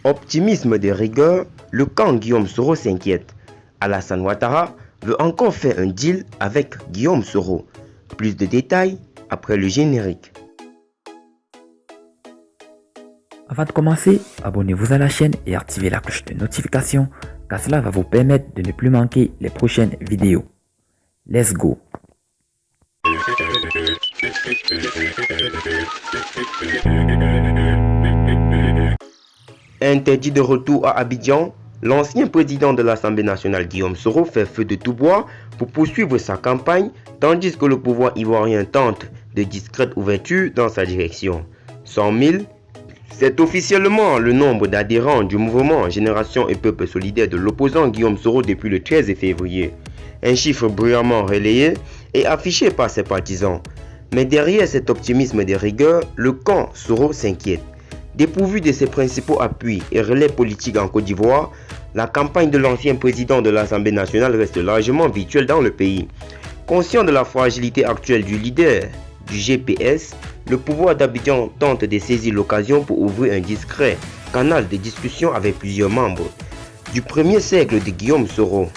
Optimisme de rigueur, le camp Guillaume Soro s'inquiète. Alassane Ouattara veut encore faire un deal avec Guillaume Soro. Plus de détails après le générique. Avant de commencer, abonnez-vous à la chaîne et activez la cloche de notification car cela va vous permettre de ne plus manquer les prochaines vidéos. Let's go! Interdit de retour à Abidjan, l'ancien président de l'Assemblée nationale Guillaume Soro fait feu de tout bois pour poursuivre sa campagne, tandis que le pouvoir ivoirien tente de discrètes ouvertures dans sa direction. 100 000, c'est officiellement le nombre d'adhérents du mouvement Génération et Peuple Solidaire de l'opposant Guillaume Soro depuis le 13 février. Un chiffre bruyamment relayé et affiché par ses partisans. Mais derrière cet optimisme de rigueur, le camp Soro s'inquiète. Dépourvu de ses principaux appuis et relais politiques en Côte d'Ivoire, la campagne de l'ancien président de l'Assemblée nationale reste largement virtuelle dans le pays. Conscient de la fragilité actuelle du leader du GPS, le pouvoir d'Abidjan tente de saisir l'occasion pour ouvrir un discret canal de discussion avec plusieurs membres du premier cercle de Guillaume Soro.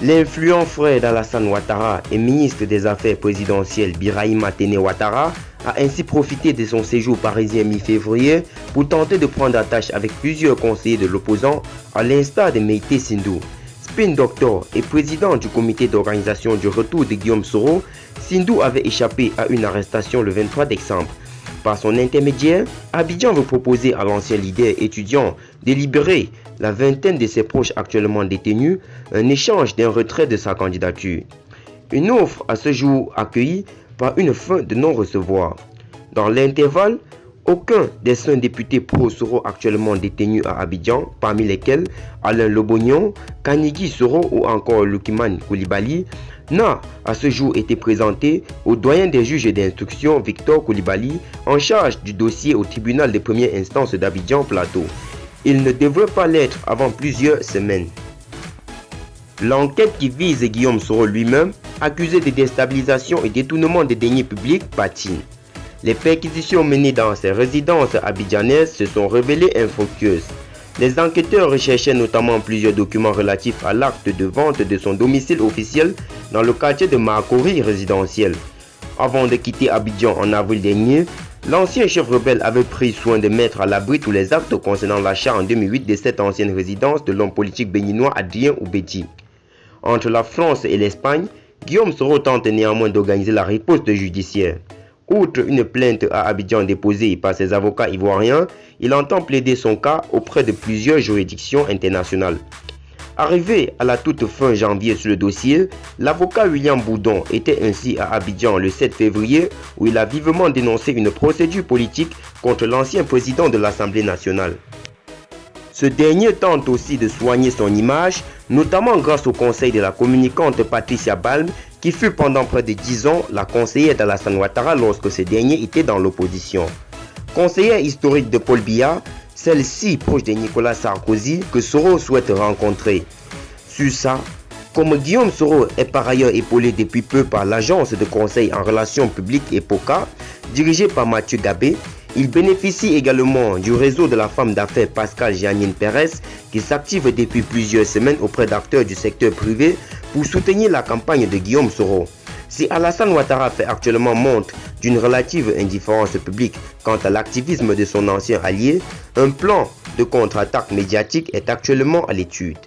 L'influent frère d'Alassane Ouattara et ministre des Affaires présidentielles Birahima Téné Ouattara a ainsi profité de son séjour parisien mi-février pour tenter de prendre attache avec plusieurs conseillers de l'opposant, à l'instar de Meïté Sindou. Spin Doctor et président du comité d'organisation du retour de Guillaume Soro, Sindou avait échappé à une arrestation le 23 décembre. Par son intermédiaire, Abidjan veut proposer à l'ancien leader étudiant de libérer la vingtaine de ses proches actuellement détenus, un échange d'un retrait de sa candidature. Une offre à ce jour accueillie par une fin de non-recevoir. Dans l'intervalle, aucun des 5 députés pro-Soro actuellement détenus à Abidjan, parmi lesquels Alain Lobognon, Kanigui Soro ou encore Lukiman Koulibaly, n'a à ce jour été présenté au doyen des juges d'instruction Victor Koulibaly en charge du dossier au tribunal de première instance d'Abidjan Plateau. Il ne devrait pas l'être avant plusieurs semaines. L'enquête qui vise Guillaume Soro lui-même, accusé de déstabilisation et détournement des deniers publics, patine. Les perquisitions menées dans ses résidences abidjanaises se sont révélées infructueuses. Les enquêteurs recherchaient notamment plusieurs documents relatifs à l'acte de vente de son domicile officiel dans le quartier de Makori résidentiel. Avant de quitter Abidjan en avril dernier, l'ancien chef rebelle avait pris soin de mettre à l'abri tous les actes concernant l'achat en 2008 de cette ancienne résidence de l'homme politique béninois Adrien Oubedi. Entre la France et l'Espagne, Guillaume Soro tente néanmoins d'organiser la riposte judiciaire. Outre une plainte à Abidjan déposée par ses avocats ivoiriens, il entend plaider son cas auprès de plusieurs juridictions internationales. Arrivé à la toute fin janvier sur le dossier, l'avocat William Boudon était ainsi à Abidjan le 7 février où il a vivement dénoncé une procédure politique contre l'ancien président de l'Assemblée nationale. Ce dernier tente aussi de soigner son image, notamment grâce au conseil de la communicante Patricia Balme, qui fut pendant près de 10 ans la conseillère d'Alassane Ouattara lorsque ce dernier était dans l'opposition. Conseillère historique de Paul Biya, celle-ci proche de Nicolas Sarkozy que Soro souhaite rencontrer. Sur ça, comme Guillaume Soro est par ailleurs épaulé depuis peu par l'agence de conseil en relations publiques EPOCA, dirigée par Mathieu Gabé, il bénéficie également du réseau de la femme d'affaires Pascal Janine Pérez qui s'active depuis plusieurs semaines auprès d'acteurs du secteur privé pour soutenir la campagne de Guillaume Soro. Si Alassane Ouattara fait actuellement montre d'une relative indifférence publique quant à l'activisme de son ancien allié, un plan de contre-attaque médiatique est actuellement à l'étude.